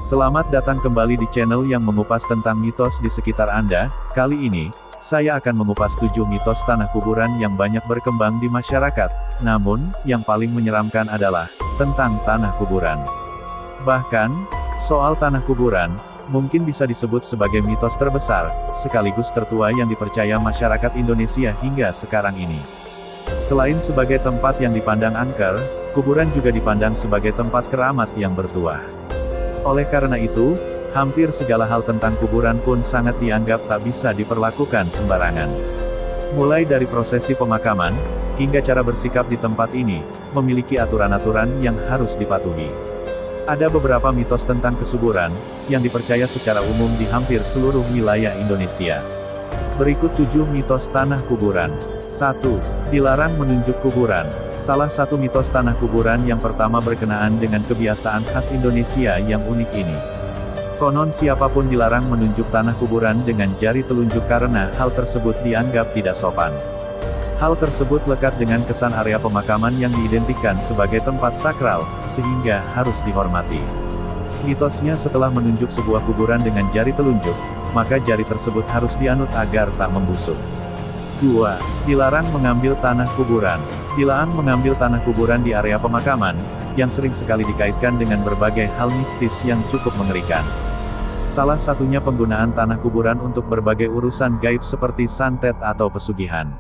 Selamat datang kembali di channel yang mengupas tentang mitos di sekitar Anda. Kali ini, saya akan mengupas 7 mitos tanah kuburan yang banyak berkembang di masyarakat. Namun, yang paling menyeramkan adalah tentang tanah kuburan. Bahkan, soal tanah kuburan mungkin bisa disebut sebagai mitos terbesar, sekaligus tertua yang dipercaya masyarakat Indonesia hingga sekarang ini. Selain sebagai tempat yang dipandang angker, kuburan juga dipandang sebagai tempat keramat yang bertuah. Oleh karena itu, hampir segala hal tentang kuburan pun sangat dianggap tak bisa diperlakukan sembarangan. Mulai dari prosesi pemakaman, hingga cara bersikap di tempat ini, memiliki aturan-aturan yang harus dipatuhi. Ada beberapa mitos tentang kesuburan, yang dipercaya secara umum di hampir seluruh wilayah Indonesia. Berikut 7 mitos tanah kuburan. 1. Dilarang menunjuk kuburan. Salah satu mitos tanah kuburan yang pertama berkenaan dengan kebiasaan khas Indonesia yang unik ini. Konon siapapun dilarang menunjuk tanah kuburan dengan jari telunjuk karena hal tersebut dianggap tidak sopan. Hal tersebut lekat dengan kesan area pemakaman yang diidentikan sebagai tempat sakral, sehingga harus dihormati. Mitosnya setelah menunjuk sebuah kuburan dengan jari telunjuk, maka jari tersebut harus dianut agar tak membusuk. 2. Dilarang mengambil tanah kuburan. Dilarang mengambil tanah kuburan di area pemakaman, yang sering sekali dikaitkan dengan berbagai hal mistis yang cukup mengerikan. Salah satunya penggunaan tanah kuburan untuk berbagai urusan gaib seperti santet atau pesugihan.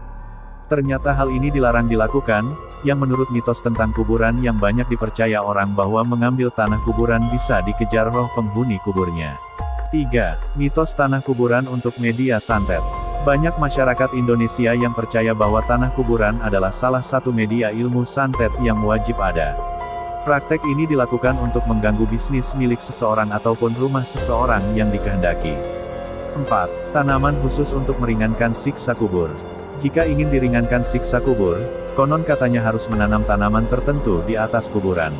Ternyata hal ini dilarang dilakukan, yang menurut mitos tentang kuburan yang banyak dipercaya orang bahwa mengambil tanah kuburan bisa dikejar roh penghuni kuburnya. 3. Mitos tanah kuburan untuk media santet. Banyak masyarakat Indonesia yang percaya bahwa tanah kuburan adalah salah satu media ilmu santet yang wajib ada. Praktek ini dilakukan untuk mengganggu bisnis milik seseorang ataupun rumah seseorang yang dikehendaki. 4. Tanaman khusus untuk meringankan siksa kubur. Jika ingin diringankan siksa kubur, konon katanya harus menanam tanaman tertentu di atas kuburan.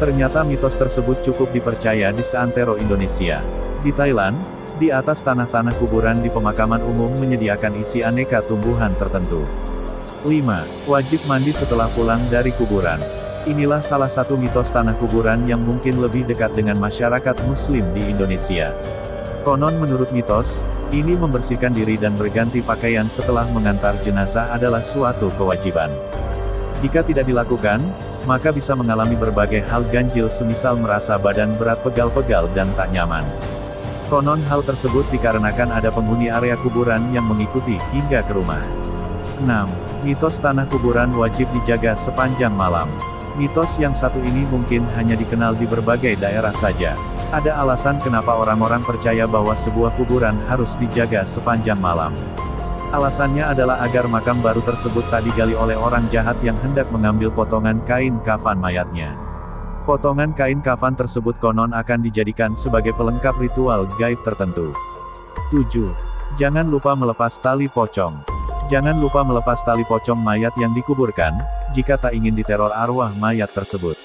Ternyata mitos tersebut cukup dipercaya di seantero Indonesia. Di Thailand, di atas tanah-tanah kuburan di pemakaman umum menyediakan isi aneka tumbuhan tertentu. 5. Wajib mandi setelah pulang dari kuburan. Inilah salah satu mitos tanah kuburan yang mungkin lebih dekat dengan masyarakat Muslim di Indonesia. Konon menurut mitos, ini membersihkan diri dan berganti pakaian setelah mengantar jenazah adalah suatu kewajiban. Jika tidak dilakukan, maka bisa mengalami berbagai hal ganjil semisal merasa badan berat pegal-pegal dan tak nyaman. Konon hal tersebut dikarenakan ada penghuni area kuburan yang mengikuti hingga ke rumah. 6. Mitos tanah kuburan wajib dijaga sepanjang malam. Mitos yang satu ini mungkin hanya dikenal di berbagai daerah saja. Ada alasan kenapa orang-orang percaya bahwa sebuah kuburan harus dijaga sepanjang malam. Alasannya adalah agar makam baru tersebut tak digali oleh orang jahat yang hendak mengambil potongan kain kafan mayatnya. Potongan kain kafan tersebut konon akan dijadikan sebagai pelengkap ritual gaib tertentu. 7. Jangan lupa melepas tali pocong. Jangan lupa melepas tali pocong mayat yang dikuburkan, jika tak ingin diteror arwah mayat tersebut.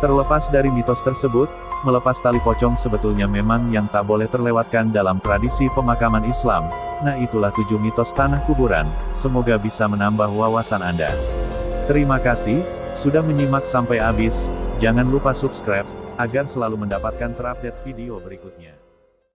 Terlepas dari mitos tersebut, melepas tali pocong sebetulnya memang yang tak boleh terlewatkan dalam tradisi pemakaman Islam. Nah itulah 7 mitos tanah kuburan, semoga bisa menambah wawasan Anda. Terima kasih, sudah menyimak sampai habis, jangan lupa subscribe, agar selalu mendapatkan terupdate video berikutnya.